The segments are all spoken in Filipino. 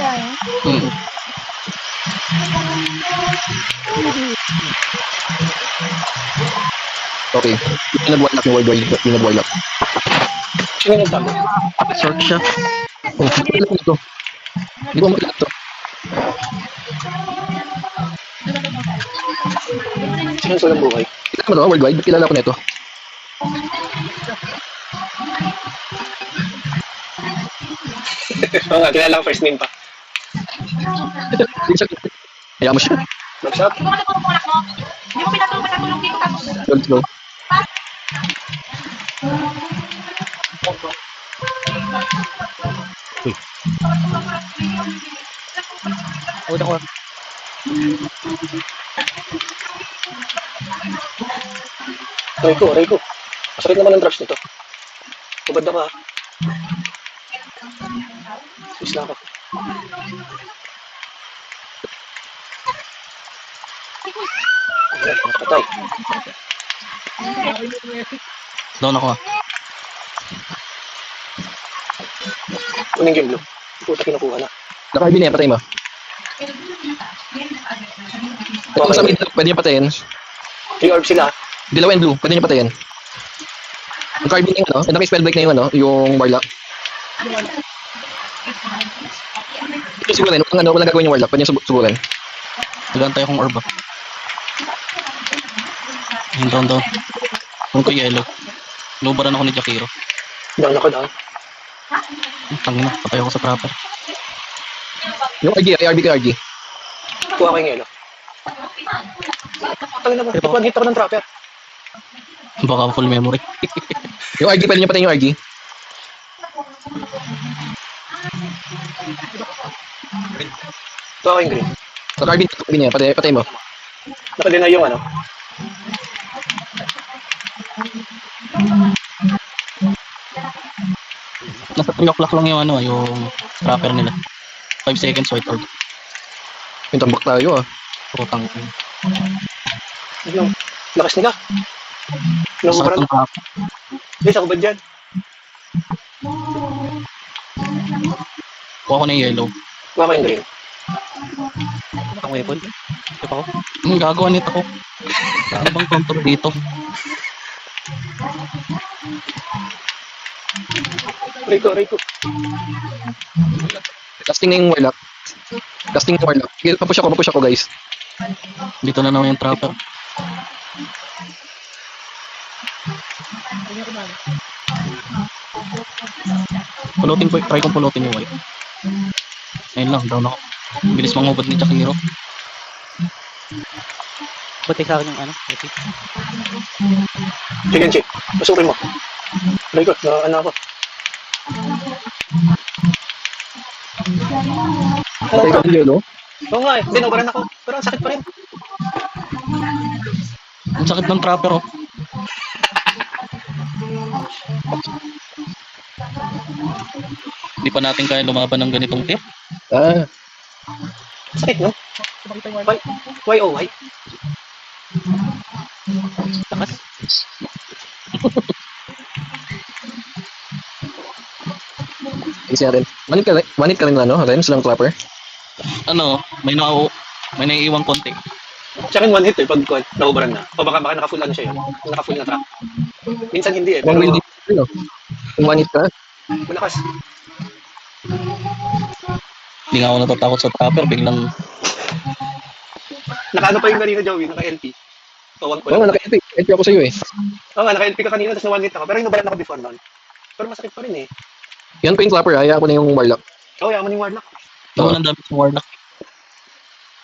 Hmm. Okay. Pinag-warlock yung worldwide. Pinag-warlock. Sino yung nagtago? Short siya. Oh, hindi ko alam ito. Hindi ko makilala ito. Sino yung sulang buhay? Kilala mo ito, worldwide? Ba't kilala ko na ito? Oo nga, kilala ko first name pa. Hayaan mo siya. Mag-shot? Let's go. Uy. Una ko. Aray ko. Masakit naman ang drops nito. Kubad na ka. Sis lang ako. Ayan, patay. Down ako. Kuning game blue. Puta, kinukuha na. Naka-RB na yan, patay mo. Kung sa mid, pwede niya patayin. 3 orbs sila. Dilaw and blue, pwede niya patayin. Naka-RB na yung ano, naka-spell break na yung ano, yung warlock. Ito sigurin, walang gagawin yung warlock, pwede niya sugurin. Nagantay akong orb. Down. Kung ko yellow. Lubaran ako ni Jakiro. Down ako down. Tangina, patay ako sa trapper. Yung RG, ay RB ka RG. Kuha ko yung yellow. Patay na ba? One hit ako ng trapper. Baka full memory. Yung RG, pwede niya patayin yung RG. Kuha ko yung green. Naka-RB niya, patay mo. Nakadena yung ano. Nasa 3 o'clock lang yung ano, yung trapper nila. 5 seconds white orb. Yung tambak tayo ah. Putang. Ano? Lakas nila. Ano mo Sakit parang? ng trapper. Guys, ako ba dyan? Kuha ko na yung yellow. Kuha ko yung green. Ang weapon. Ito pa ko. Gagawa nito ko. Ano bang contour dito? Aray ko. Casting na yung warlock. Sige, papush ako guys. Dito na naman yung trapper. Try kong pulutin yung white. Ayun lang, down ako. Bilis mangubad ni Jakiro. Batay sa akin yung ano. Okay. Chicken. Masukin mo. Aray ko, ano ako. Patay ka din yun, no? Oo nga eh. Hindi, nabaran ako. Pero ang sakit pa rin. Ang sakit ng trapper oh. Hindi pa natin kaya lumaban ng ganitong tier. Ah, Sakit, no? Why oh why? Lakas. kasi natin. Manit ka rin na, no? Rems lang clapper. Ano, may naiiwang konti. Tsaka one hit eh, pag naubaran na. O baka naka-full ano siya yun. Naka-full na trap. Minsan hindi eh, One pero will deep, no? Kung manit ka, malakas. Hindi nga ako natatakot sa trapper, biglang Naka-ano pa yung kanina, Joey? Naka-LP. O, oo nga, naka-LP ako sa'yo eh. Oo nga, naka-LP ka kanina, tapos na one hit ako. Pero yung nabaran ako before nun. Pero masakit pa rin eh. Yan pa yung clapper, hayaan ko na yung warlock. Oo, yaman yung warlock. naman ang dami sa warlock.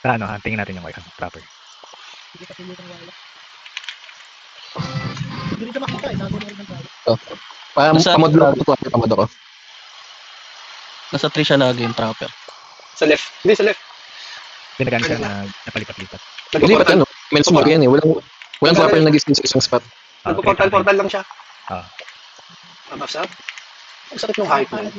Ano, tingin natin yung white proper. Oh. Pamod lang ako, clapper, pamod ako. Nasa 3 siya lagi yung trapper. Sa left. Hindi, sa left. Dinagan siya na napalipat-lipat. Hindi pa ano, men smoke yan eh. Walang clapper na nag-skin sa isang spot. Nagpo-portal lang siya. Ah. Mabuffs up. Ang sakit yung hype na yun.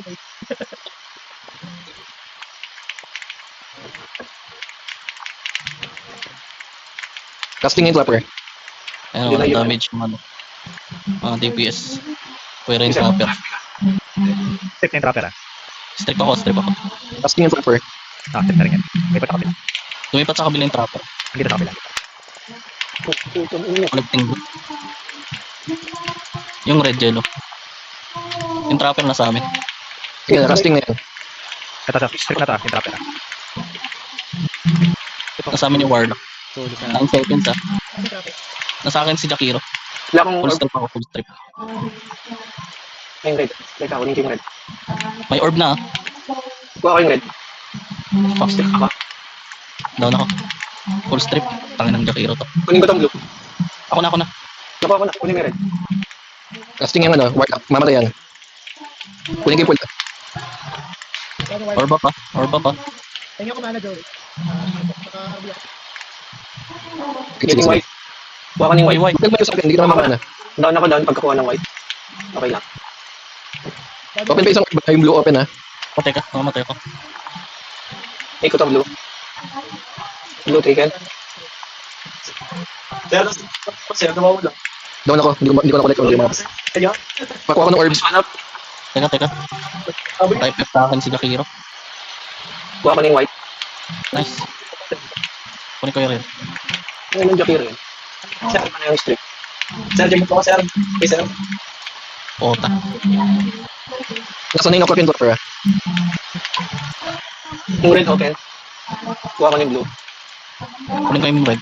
Casting yung clapper. Ayun, walang damage yung ano. DPS. Pwera yung trapper. Safe na yung trapper ah. Strip ako, strip ako. Casting yung trapper. Ah, tip na rin yan. May pata kapila. Lumipat sa kabila yung trapper. Dito sa kapila. Collecting blue. Yung red yellow. Yung trapper na sa amin. Sige, casting na yan. Ito sa strip na to, yung trapper na. Nasa amin yung warlock. Sulit na. 9 seconds ah. Nasa akin si Jakiro. Wala akong Full orb. strip ako, full strip. Ayun, red. Teka, kunin ko yung red. May orb na ah. Kuha ko yung red. Fuck, Stick ako. down ako. Full strip. Tangin ng Jakiro to. Kunin ko tong blue. Ako na. Nakuha ko na. Kunin mo yung red. Casting yung warlock. Mamatay yan. Kunin ko yung pula. Orb up ah. Orb up ah. Sige, Getting sige. white. Kuha ko ng white. White. Huwag mo sa akin, hindi ka naman makana. Down ako down pagkakuha ng white. Okay lang. Open pa isang yung blue open ha. Patay ka. Mamatay ako. Take ko tong blue. Blue taken. Down ako, hindi ko na-collect. Hindi ko makas. Pakuha ko ng orbs. One up. Teka. Type F sa akin si Jakiro. Kuha ko ng white. Nice. Kunin ko yung red. Ano yung Jakiro yun? Sir, ano yung strip? Ota. Nasa 9 o'clock yung trapper ha. Yung red open. Kuha ko ng blue. Kunin ko yung red.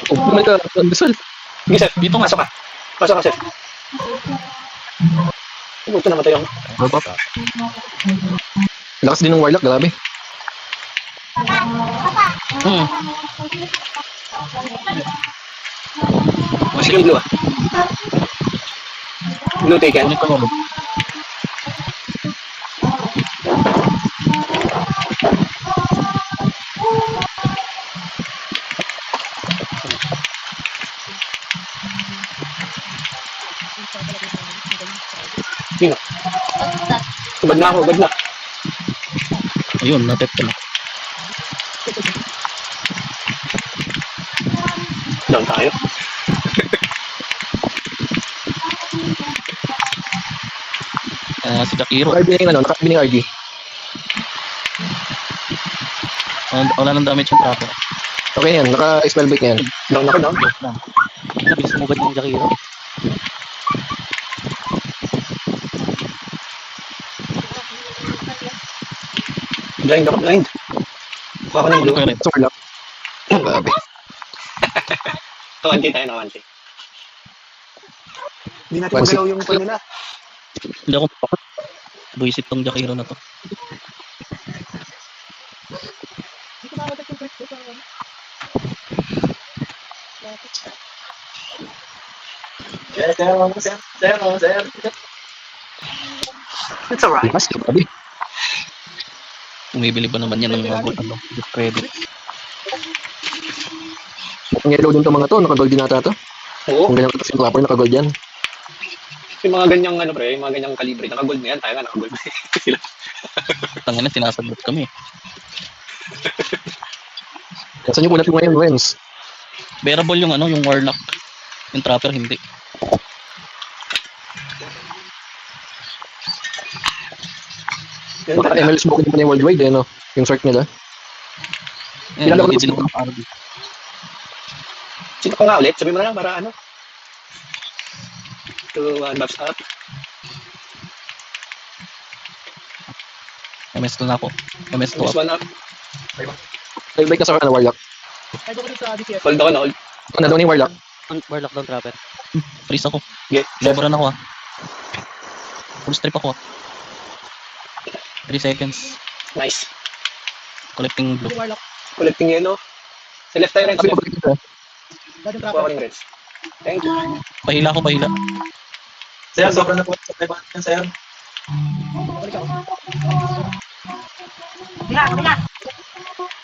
Oh, bumalik ka. Dissolve. Sige, sir. Dito nga. Pasok ka. Pasok ka, sir. Ito namatay ako. Orb up. Lakas din ng warlock, grabe. Sige yung blue ah. Blue taken. Kunin ko yung red. Sino? Ubad na ako, ubad na. Ayun, natip ko na. Down tayo. Si Jakiro. RB na yung naka-RB ng RB. Wala nang damage yung trapper. Okay yan, naka-spell break na yan. Down ako, down. Nabilis mo ba yung Jakiro? Blind ako, blind. Kuha ko ng Kunin blue. ko yung red. Sa warlock. Grabe. Kawanti tayo na kawanti. Hindi natin One magalaw yung pull nila. Hindi ako buisit tong Jakiro na to. It's alright. Mas, grabe. Bumibili ba naman yan ng mga gift credit? Ang yellow din to mga to, naka-gold din nata to. Oo. Kung ganyan kasi yung trapper, naka-gold yan. Yung mga ganyang ano pre, yung mga ganyang kalibre, naka-gold na yan, tayo nga naka-gold na sila. Tangin na, sinasagot kami. Saan yung punat mo ngayon, Renz? Bearable yung ano, yung warlock. Yung trapper hindi. Yan Baka talaga. ML smoke din pa na yung worldwide eh, no? Yung short nila. Ayan, Kilala ko nagdidilim na- ng RB. Sino pa nga ulit? Sabi mo na lang para ano. To buffs up. MS2 na ako. MS2 This up. one up. Spell break na sa warlock. Hold ako na hold. Ano daw na yung warlock? Warlock down trapper. Freeze ako. Okay. Laboran ako ah. Full strip ako ah. 3 seconds. Nice. Collecting blue. Collecting yellow. Sa left tayo, reds. Sabi ko Left. break dito. Kuha ko ng reds. Thank you. Pahila ko, pahila. Sir, sobrang na po sa 500 yan, sir.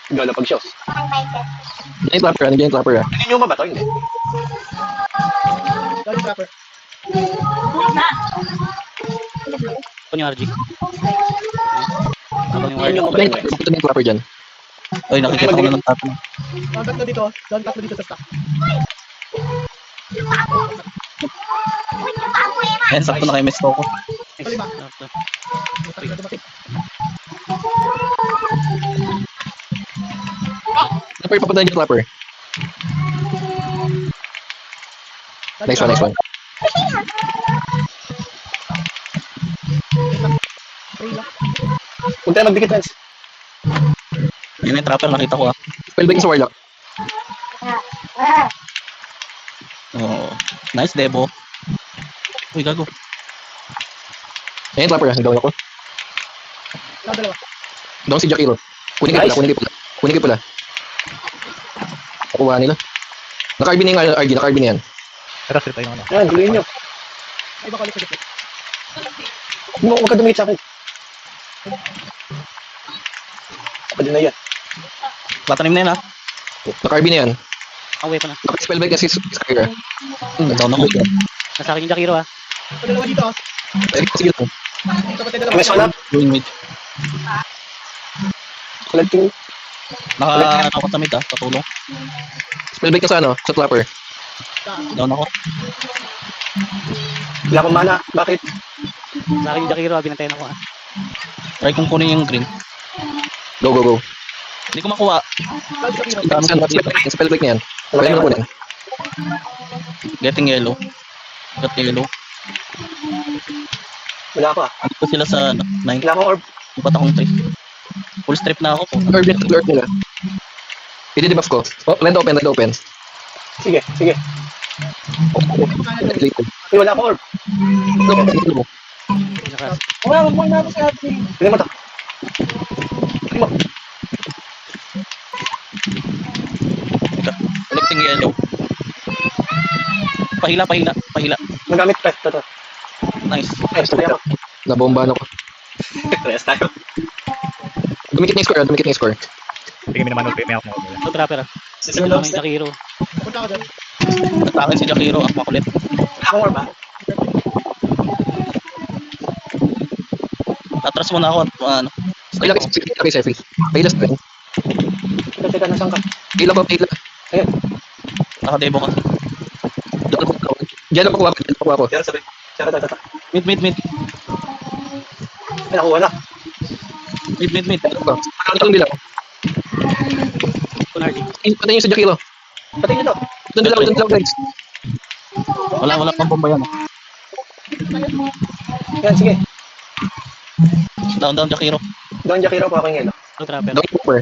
Gala pag shows. Nandiyan yung trapper, nandiyan yung trapper ah. Hindi nyo ba to? Hindi. Ano yung RG? Habang yung Hindi nyo warlock. ba yung reds? Pupunta na yung trapper dyan. Ay, nakikita ko na ng tattoo. Contact mo dito. Contact mo dito sa stock. Ayan, sakto na kayo may stock ko. Trapper, papunta niyo trapper. Nice one, nice one. Huwag tayo magdikit, Lance. Yun yung trapper, nakita ko ah. Spellbreak sa Warlock. Oo. Nice, Debo. Uy, gago. Ayan, trapper, hanggang ako. Doon si Jakiro. Kunin kayo Nice. pula, kunin kayo pula. Kunin kayo pula. Nakuha nila. Naka-RB na yung RG, naka-RB na yan. Pero sir tayo ano. Yan, guluhin nyo. Huwag ka dumikit sa akin. Pwede na yan. Platanim na yun ah. Naka-RB na yan. Away ko na. Naka-spellbreak kasi Skyra. Down ako. Nasa akin yung Jakiro ah. Sige lang. May solap. Going mid. Collecting. Naka, ako sa mid ah, patulong. Spellbreak na sa ano, sa trapper. Down ako. Wala akong mana. Bakit? Sa akin yung Jakiro ah. Binantayan ako ah. Try kong kunin yung green. Go, go, go. Hindi ko makuha. Spellbreak na yan. Pwede mo na kunin. Getting yellow. Got yellow. Wala ako ah. Dito sila sa 9. Wala akong orb. Ibat akong 3. Full strip na ako. Naka-RB na sa nila. I-debuff ko. Oh, red open, red open. Sige, sige. Ay, wala akong orb. Nakas. Hindi mo to. Hindi mo. Collecting yellow. Pahila, pahila, pahila. Magamit pet. Ito. Nice. Ay, sorry ako. Nabomba ako. Rest tayo. Dumikit na yung score, dumikit na yung score. Tingin mo naman may ako mo. Ito trapper ah. Sir Ito Love, yung Jakiro. Natakin si Jakiro, ang makulit. Wala akong orb ah. Atras mo na ako at ano. Kailan kay Sefi. Kailan sa akin. Teka, nasaan ka? Kailan ko, kailan. Ayun. Nakadebo kasi. Diyan ako kuha ko, diyan ako kuha ko. Sir, sabi. Tata. Mid, mid, mid. Ay, nakuha na. Mid, mid, mid. Pagkakang bilang. Kunardi. Patay yung sa Jakiro. Patay nyo to. Doon lang, guys. Wala pang bomba yan. Yan, sige. Down, down, Jakiro. Doon, Jakiro, kuha ko yung yelo. Ito trapper. Doon yung super.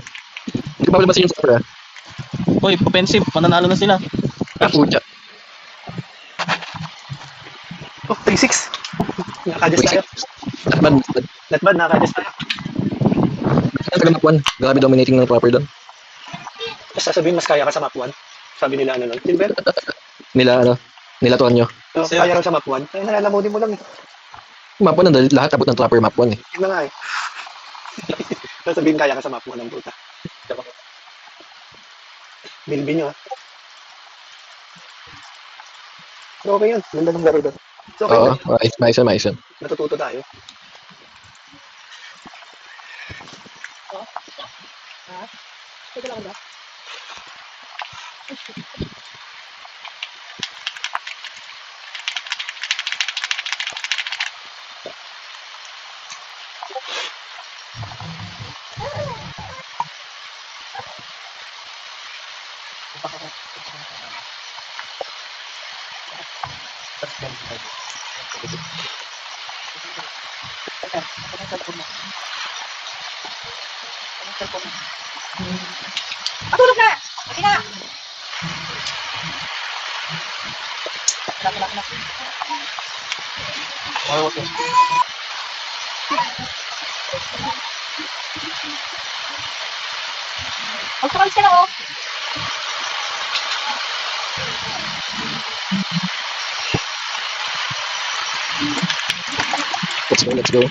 Hindi pa malabasin yung super, ah. Uy, offensive. Mananalo na sila. Ah, pucha. Oh, 3-6. Nakadjust tayo. Not bad, not bad. Not bad, nakadjust tayo. Ang taga map 1. Grabe dominating ng proper doon. Tapos sasabihin, mas kaya ka sa map 1. Sabi nila ano nun. Silver? Nila Tonyo. Oh, Sir. kaya raw sa map 1. Ay, nalalamunin mo lang eh. Map 1 na lahat abot ng trapper map 1 eh. Yun na nga eh. Sasabihin, kaya ka sa map 1 ang puta. Bilbin nyo ah. Pero okay yun. Ganda ng laro doon. So, okay Oo, na. maayos yun. Natututo tayo. Matulog na! Kasi na! Magpakalis ka na oh! Let's go, let's go.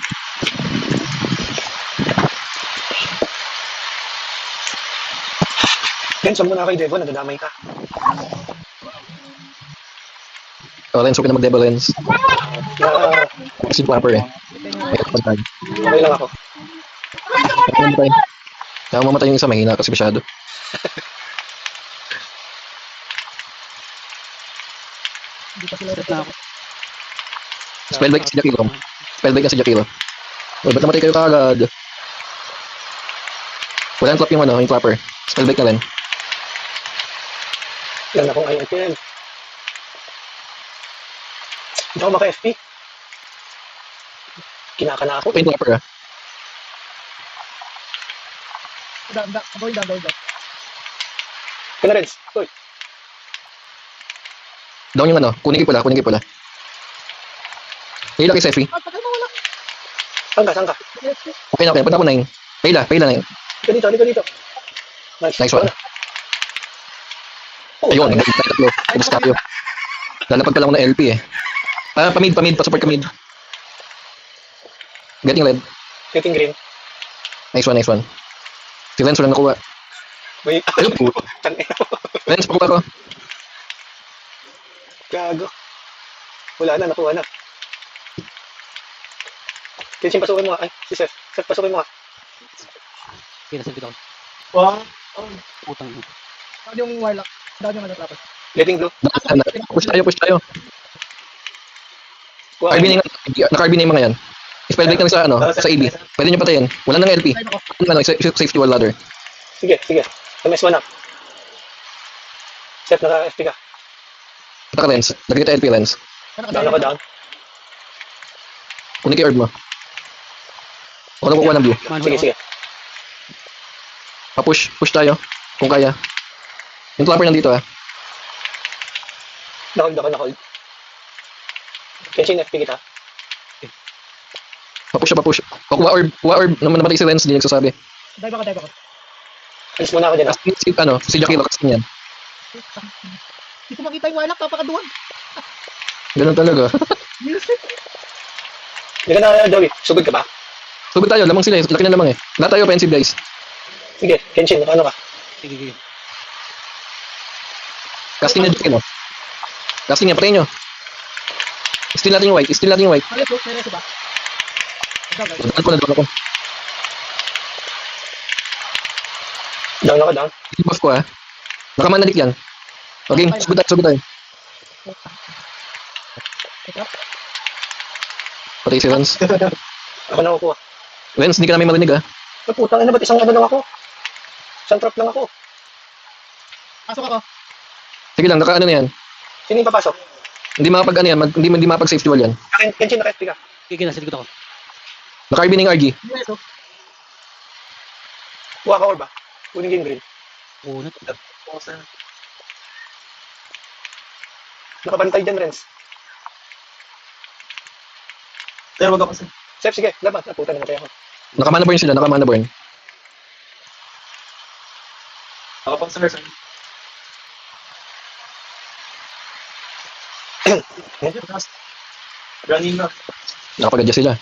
Cancel mo na kay Devon, nadadamay ka. Lens, huwag ka na mag-devil lens. Yeah, Kasi proper eh. May kapantay. okay lang ako. Mamatay. Kaya mamatay yung isa, mahina kasi masyado. Set na ako. Spellbreak si Jakiro. Spellbreak na si Jakiro. Uy, ba't namatay kayo kaagad? Wala nang clap yung ano, yung clapper. Spellbreak na rin. Yan akong IITM. Hindi ako maka-FP. Kinakana ako. Ito yung clapper ah. Kaya Reds. Uy. Down yung ano, kunin kayo pula. Hila kay Sefi. Saan ka? Okay na, punta ko 9. Payla 9. Dito. Nice one. Oh, Ayun, tatlo. Tapos tayo. Lalapag pa lang ako ng LP eh. Pamid, pa-support ka mid. Getting red. Getting green. Nice one. Si Renz wala nakuha. Wait. Ayun po. Renz, pakuha ko. Gago. Wala na, nakuha na. Kenshin, pasukin mo nga. Ay, si Seth. Seth, pasukin mo nga. Kinasil ko. Wow. Putang ina. Yung warlock. Down yung ano tapos. Letting blue. Push tayo. Kuha Carbine na yung mga yan. Spellbreak na sa ano, sa AB. Pwede nyo patayin. Wala nang LP. Ano, safety wall ladder. Sige. MS1 na. Seth, naka-FP ka. Punta ka Renz. Lagay kita LP Renz. Down ako, down. Kunin kayo orb mo. Ako na kukuha ng blue. Sige. Push tayo. Kung kaya. Yung clapper nandito ah. Nahold. Kenshin, FP kita. Papush. Kuha orb. Namatay si Renz, hindi nagsasabi. Dive ako. Alis muna ako dyan. Si Jakiro kasi yan. Hindi ko makita yung warlock, papakaduan. Ganun talaga. Hindi ka na, Joey. Sugod ka ba? Sugod tayo, lamang sila eh. Laki na lamang eh. Lahat tayo offensive guys. Sige, Kenshin, ano ka? Sige. Casting na Jakiro. Casting niya, patayin nyo. Steal natin yung white. Alis po, may reso ba? Doon ako. Down ako, down. Buff ko ah. Nakamanadik yan. Okay, sugod tayo. Patay si Renz. Ako na kukuha. Renz, hindi ka namin marinig ah. Ay, putang ina, ba't isang ano lang ako? Isang trap lang ako. Pasok ako. Sige lang, naka ano na yan. Sino yung papasok? Hindi makapag ano yan, hindi makapag safety wall yan. Kenshin, naka-FP ka. Kinasil ko. Naka-RB ng RG. May reso. Kuha ka or ba? Kunin game green. Unat. Nakabantay dyan, Renz. Sir, wag ako sir. Seth, sige, laban. Puta, namatay ako. Nakamana burn sila, nakamana burn. Ako pang sir. Running na. Nakapag-adjust sila.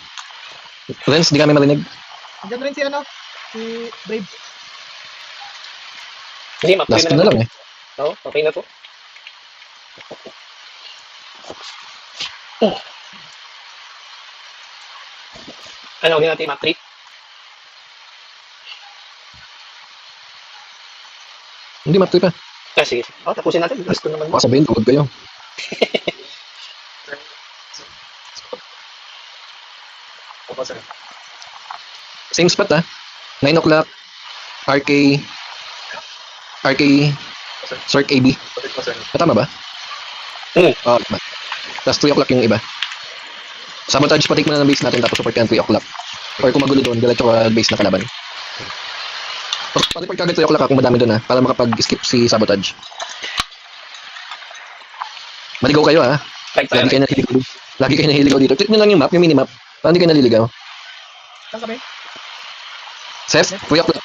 Renz, hindi kami marinig. Andiyan rin si ano, si Brave. Hindi, map Last na lang eh. Oo, okay na to. Ano, huwag natin map 3? Hindi, map 3 pa. Sige. Tapusin natin. Gusto naman. Baka sabihin, tugod kayo. Ako sir. Same spot ah. 9 o'clock. RK. Circ AB. Sir. Tama ba? Oo, tama. Tapos 3 o'clock yung iba. Sabotage, patik mo na ng base natin tapos support ka ng 3 o'clock. Or kung magulo doon, diretso ka base na kalaban. Tapos patik kagad 3 o'clock kung madami doon para makapag-skip si Sabotage. Maligaw kayo ha. Like Lagi kayo naliligaw. Lagi kayo naliligaw dito. Check nyo lang yung map, yung minimap. Para hindi kayo naliligaw. Saan kami? Seth, 3 o'clock.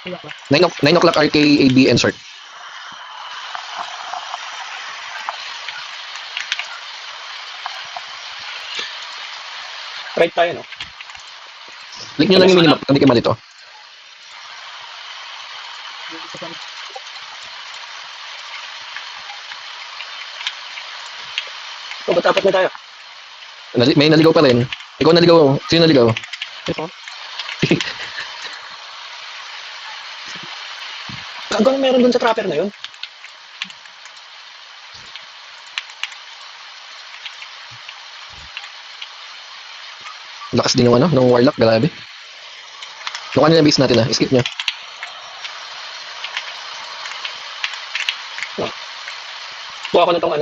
Kuya ko. 9 o'clock RK, AB, and Circ. Right tayo, no? Click nyo lang yung minimap, hindi kayo malito. Ba't apat na tayo? May naligaw pa rin. Ikaw naligaw. Sino naligaw? Gagawin meron dun sa trapper na yun. Lakas din ng nung Warlock, grabe. Mukha nila base natin skip nyo. Buha ko na tong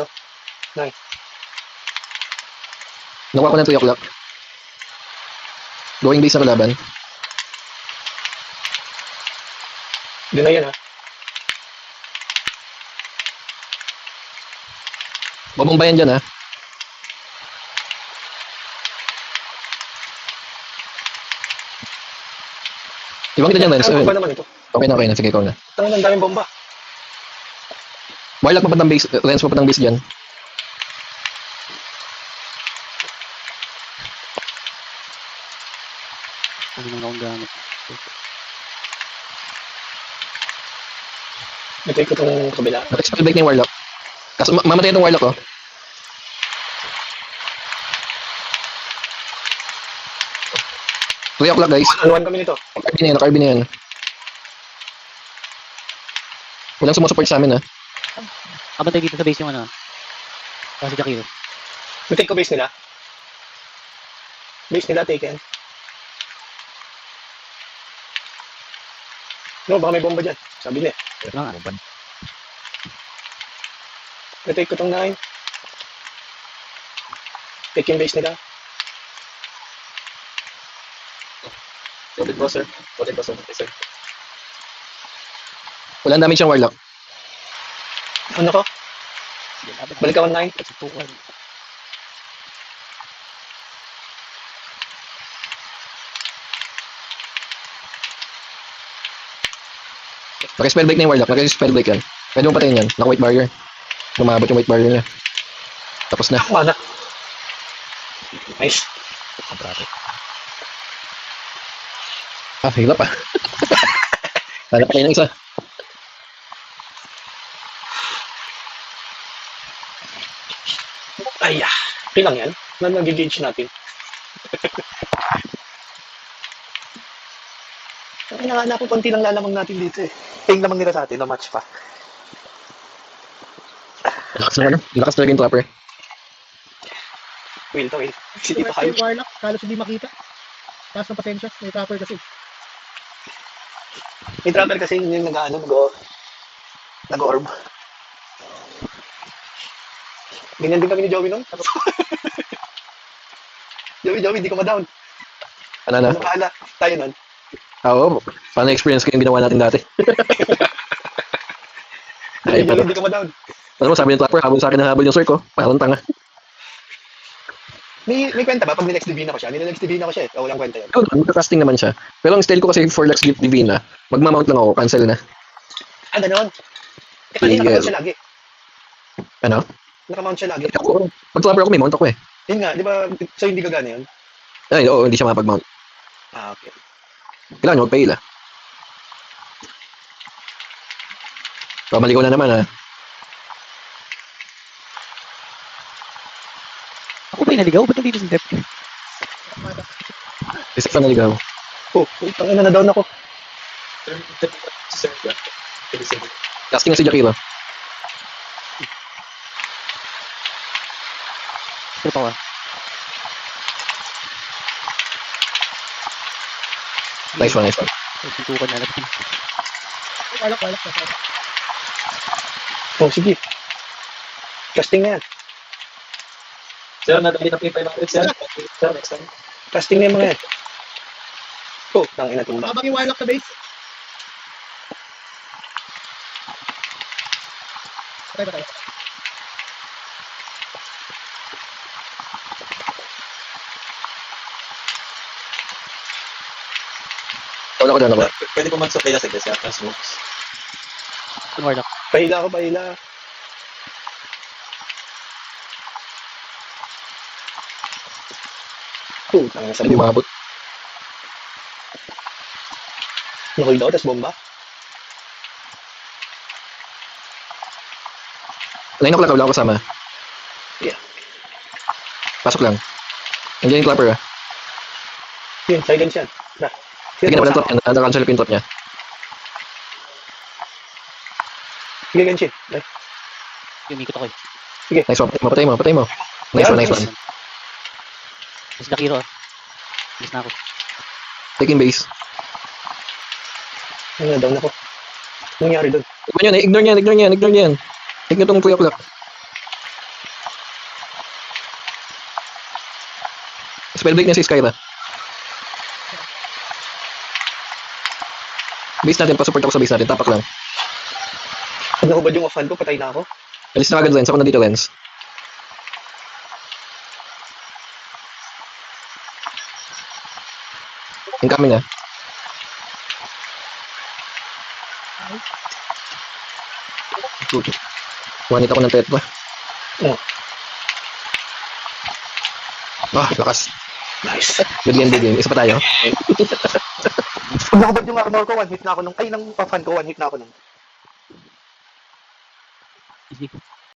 Nakuha ko ng 3 o'clock. Going base na kalaban. Doon na yan ha. Babombayan dyan Ibang kita dyan, Lens. Ano ba naman ito? Okay na. Sige, ikaw na. Tangan ang daming bomba. Warlock papat ng base, Lens papat ng base dyan. Ano nang akong gamit? Ito ko itong kabila. Spell break na yung Warlock. Kaso mamatay itong Warlock, 3 o'clock, guys. One kami nito. RB na yan. Walang sumusupport sa amin, Abantay dito sa base yung Kasi Jakiro. Take ko base nila. Base nila taken. No, baka may bomba dyan. Sabi niya. Wala nga. Take ko tong 9. Take yung base nila. Ulit po, sir. Okay, sir. Walang damage yung Warlock. Ano ko? Balik ako 9. Tukan. Naka-spell break na yung Warlock. Naka-spell break yan. Pwede mo patayin yan. Naka-white barrier. Lumabot yung white barrier niya. Tapos na. Mana. Nice. Hirap Hanap kayo ng isa. Ay, okay lang yan. Nag-gauge natin. Ay, nakala ko konti lang lalamang natin dito eh. Ping lamang nila sa atin, na match pa. Lakas naman Lakas talaga yung trapper. Will to will. Si Ito Tito nga Kyle. yung Warlock, halos hindi makita. Taas ng pasensya, may trapper kasi. May trapper kasi yun yung nag-orb. Ganyan din kami ni Joey nun. Joey, hindi ka ma-down. Ano na? Ano bahala? Tayo nun. Oo. Paano experience ko yung ginawa natin dati? Ay, Joey, hindi ka ma-down. Ano mo, sabi ng trapper, habol sa akin ng habol yung sword ko. Parang tanga. May kwenta ba? Pag ninext Divina ko siya, ninext Divina ko siya eh. O, walang kwenta yun. Magka-casting naman siya. Pero ang style ko kasi for Lex Gift Divina, magmamount lang ako, cancel na. Ah, gano'n. Kasi nakamount siya lagi. Ano? Nakamount siya lagi. Ako, pag trapper ako, may mount ako eh. Yun nga, di ba? So, hindi gagana yun? Ay, oo, hindi siya mapag-mount. Ah, okay. Kailangan nyo mag-fail So, maligaw na naman Ako ba yung naligaw? Ba't nandito si Dep? Isa pa naligaw. Oh, tangina na down ako. Sir, sir. Casting na si Jakiro. Pero pa Nice one. Tukan na lang. Warlock. Oh, sige. Casting na yan. Sir, nadali na po yung 500, sir. Sir, next time. Casting na yung mga yan. Oh, tangina tumba. Habang yung Warlock sa base. Patay. Wala ko dyan ako. Pwede po mag-supply na sa gas, sir. Smokes. Warlock. Pahila ako, pahila. Oh, tangina sa Hindi bomba. umabot. Nakoy daw, tas bomba. 9 o'clock, wala ako kasama. Yeah. Pasok lang. Nandiyan yung clapper Yun, silence yan. Na. Sige na, walang trap yan. Naka-cancel yung trap niya. Sige, Genshin. Ay, Umikot ako eh. Nice one. Patay mo. Nice one. Nice. Mas Jakiro Bilis na ako. Taking base. Ano, down ako. Anong nangyari doon? Ignore niyan. Take nyo tong 3 o'clock. Spell break niya si Skyra. Base natin, pa-support ako sa base natin. Tapak lang. Pag nahubad yung offhand ko, patay na ako. Alis na agad Renz. Ako na dito, Renz. Incoming ah. One hit ako ng Tetra. Oh. Ah, lakas. Nice. Good game. Isa pa tayo. Pag nahubad yung armor ko, one hit na ako nung... Ay, ng offhand ko, one hit na ako nung... Easy.